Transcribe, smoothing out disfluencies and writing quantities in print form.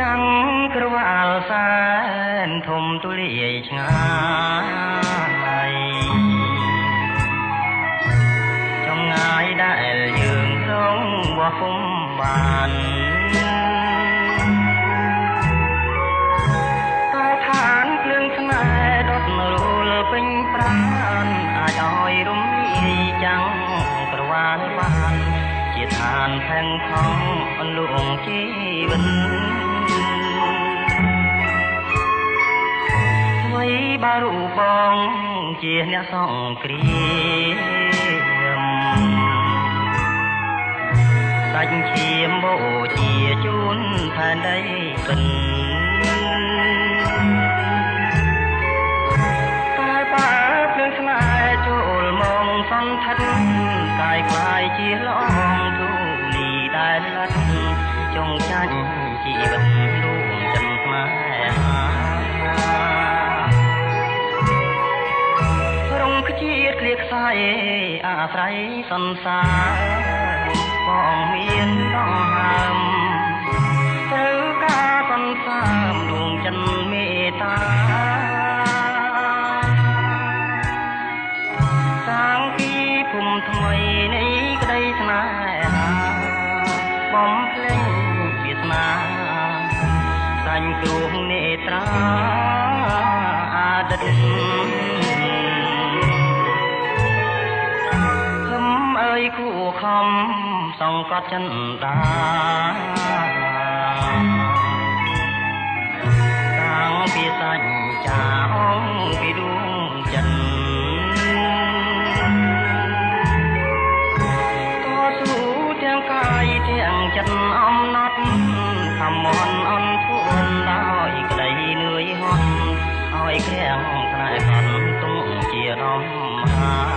ចាំងក្រវ៉ាល់សែនធំទូលាយឆ្ងាយចម្ងាយដែលយើងក្រុងបោះពុំបានតែឋានភ្លើងស្នេហ៍ដុតរលពេញប្រាណអាចឲ្យរំលាយចាំងក្រវ៉ាល់បានជាឋានផែងផង់អន្លងជីវិតបារូបងជាអ្នកសង្គ្រាមសាច់ឈាមបូជាជូនផែនដីពិនតែបើភ្លើងស្នេហ៍ចូលមកសន្ធិដ្ឋកាយក្លាយជាឡងទូលីដែលលាត់ចងចាញ់ជីវិតលោកចិនខ្មែរជាតិគ្លៀកខ្សែអាស្រ័យសន្សារបងមានដងហើមត្រូវការសន្សាមដួងចិនមេត្តាសាងពីភូមិថ្មីនៃក្តីស្នេហាបំភ្លេងវាសនាសាញ់គ្រោះនេត្រាអាទិត្យគូខំសង្កត់ចិនដាតាំងពីសញ្ចាអង្គពីដួងចិនតស៊ូទាំងកាយទាំងចិត្តអំណត់ខំមន់អន់ធួនដោយក្តីនឿយហត់ឲ្យក្រាំងខ្នែកកត់ទុំជាដំហា